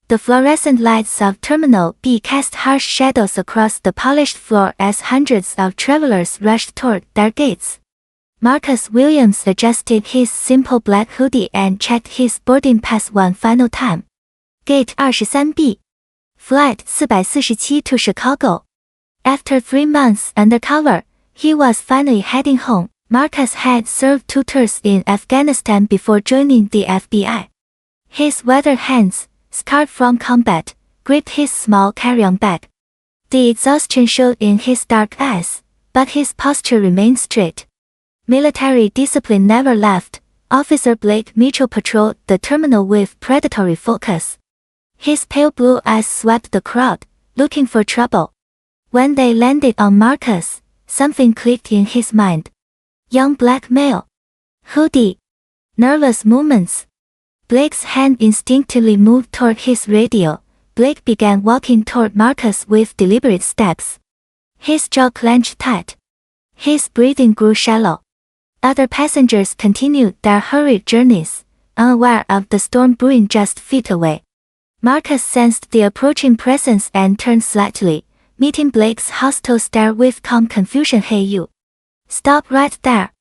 The fluorescent lights of Terminal B cast harsh shadows across the polished floor as hundreds of travelers rushed toward their gates. Marcus Williams adjusted his simple black hoodie and checked his boarding pass one final time. Gate 23B. Flight 447 to Chicago. After 3 months undercover, he was finally heading home. Marcus had served 2 tours in Afghanistan before joining the FBI. His weathered hands, scarred from combat, gripped his small carry-on bag. The exhaustion showed in his dark eyes, but his posture remained straight. Military discipline never left. Officer Blake Mitchell patrolled the terminal with predatory focus. His pale blue eyes swept the crowd, looking for trouble. When they landed on Marcus, something clicked in his mind. Young black male. Hoodie. Nervous movements. Blake's hand instinctively moved toward his radio. Blake began walking toward Marcus with deliberate steps. His jaw clenched tight. His breathing grew shallow. Other passengers continued their hurried journeys, unaware of the storm brewing just feet away. Marcus sensed the approaching presence and turned slightly, meeting Blake's hostile stare with calm confusion. Hey you. Stop right there.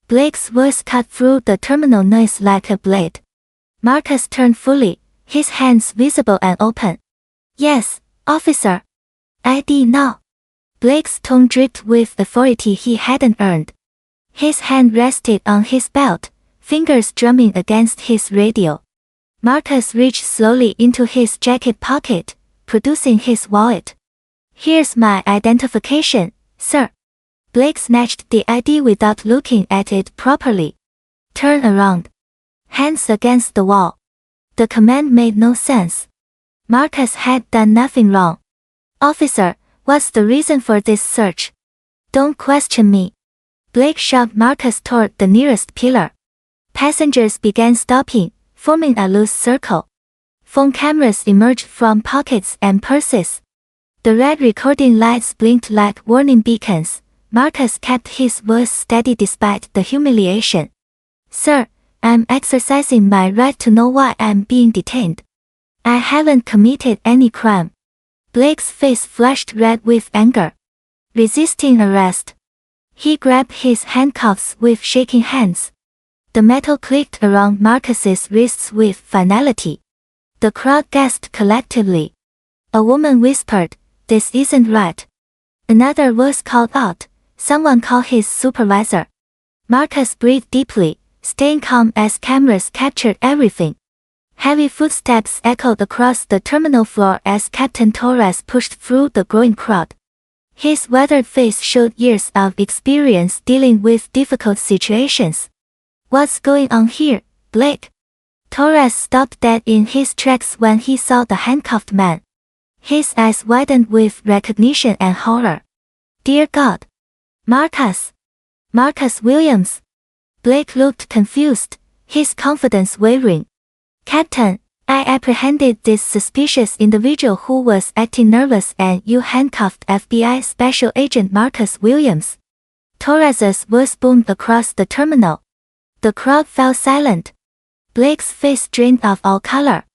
Blake's voice cut through the terminal noise like a blade. Marcus turned fully, his hands visible and open. Yes, officer. ID now. Blake's tone dripped with authority he hadn't earned. His hand rested on his belt, fingers drumming against his radio. Marcus reached slowly into his jacket pocket, producing his wallet. Here's my identification, sir. Blake snatched the ID without looking at it properly. Turn around. Hands against the wall. The command made no sense. Marcus had done nothing wrong. Officer, what's the reason for this search? Don't question me. Blake shoved Marcus toward the nearest pillar. Passengers began stopping, forming a loose circle. Phone cameras emerged from pockets and purses. The red recording lights blinked like warning beacons. Marcus kept his voice steady despite the humiliation. Sir, I'm exercising my right to know why I'm being detained. I haven't committed any crime. Blake's face flushed red with anger. Resisting arrest. He grabbed his handcuffs with shaking hands. The metal clicked around Marcus's wrists with finality. The crowd gasped collectively. A woman whispered, "This isn't right." Another voice called out, "Someone call his supervisor." Marcus breathed deeply, staying calm as cameras captured everything. Heavy footsteps echoed across the terminal floor as Captain Torres pushed through the growing crowd. His weathered face showed years of experience dealing with difficult situations. What's going on here, Blake? Torres stopped dead in his tracks when he saw the handcuffed man. His eyes widened with recognition and horror. Dear God. Marcus. Marcus Williams. Blake looked confused, his confidence wavering. Captain, I apprehended this suspicious individual who was acting nervous and you handcuffed FBI Special Agent Marcus Williams. Torres's voice boomed across the terminal. The crowd fell silent. Blake's face drained of all color.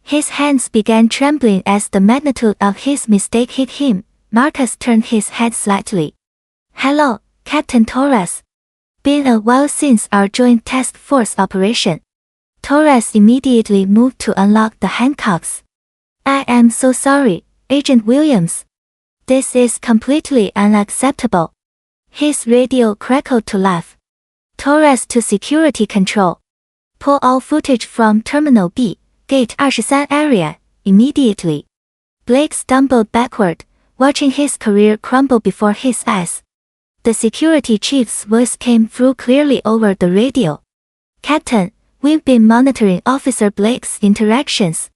His hands began trembling as the magnitude of his mistake hit him. Marcus turned his head slightly. Hello, Captain Torres. Been a while since our joint task force operation. Torres immediately moved to unlock the handcuffs. I am so sorry, Agent Williams. This is completely unacceptable. His radio crackled to life. Torres to security control. Pull all footage from Terminal B, Gate 23 area, immediately. Blake stumbled backward, watching his career crumble before his eyes. The security chief's voice came through clearly over the radio. Captain, we've been monitoring Officer Blake's interactions.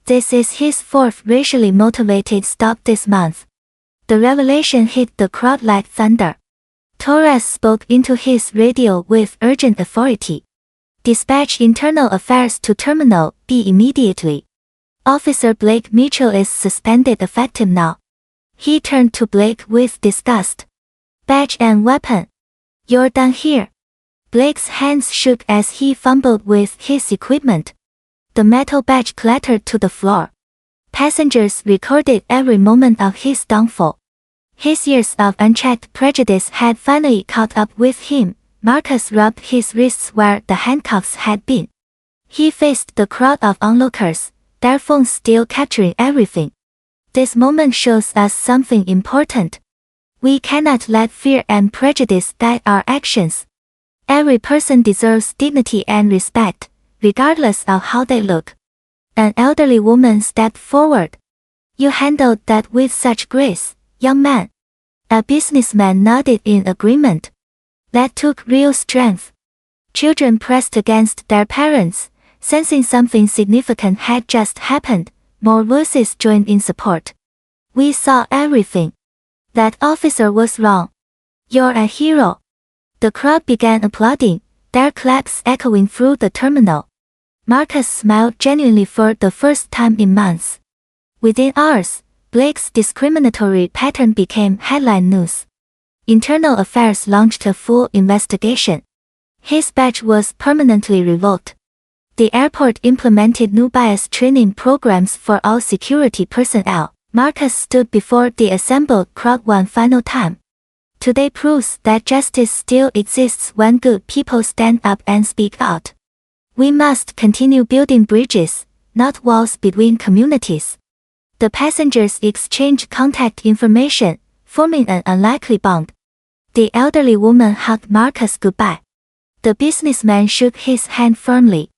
This is his 4th racially motivated stop this month. The revelation hit the crowd like thunder. Torres spoke into his radio with urgent authority. Dispatch internal affairs to Terminal B immediately. Officer Blake Mitchell is suspended effective now. He turned to Blake with disgust. Badge and weapon. You're done here. Blake's hands shook as he fumbled with his equipment. The metal badge clattered to the floor. Passengers recorded every moment of his downfall. His years of unchecked prejudice had finally caught up with him. Marcus rubbed his wrists where the handcuffs had been. He faced the crowd of onlookers, their phones still capturing everything. This moment shows us something important. We cannot let fear and prejudice guide our actions. Every person deserves dignity and respect, regardless of how they look. An elderly woman stepped forward. You handled that with such grace, young man. A businessman nodded in agreement. That took real strength. Children pressed against their parents, sensing something significant had just happened. More voices joined in support. We saw everything. That officer was wrong. You're a hero. The crowd began applauding, their claps echoing through the terminal. Marcus smiled genuinely for the first time in months. Within hours, Blake's discriminatory pattern became headline news. Internal Affairs launched a full investigation. His badge was permanently revoked. The airport implemented new bias training programs for all security personnel. Marcus stood before the assembled crowd one final time. Today proves that justice still exists when good people stand up and speak out. We must continue building bridges, not walls between communities. The passengers exchanged contact information, forming an unlikely bond. The elderly woman hugged Marcus goodbye. The businessman shook his hand firmly.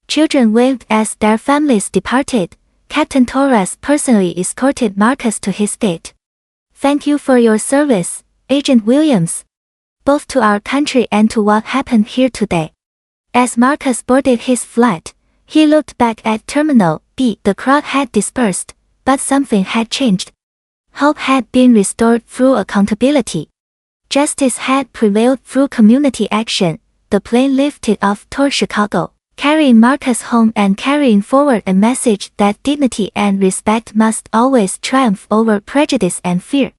Children waved as their families departed. Captain Torres personally escorted Marcus to his gate. Thank you for your service, Agent Williams. Both to our country and to what happened here today. As Marcus boarded his flight, he looked back at Terminal B. The crowd had dispersed, but something had changed. Hope had been restored through accountability. Justice had prevailed through community action. The plane lifted off toward Chicago, carrying Marcus home and carrying forward a message that dignity and respect must always triumph over prejudice and fear.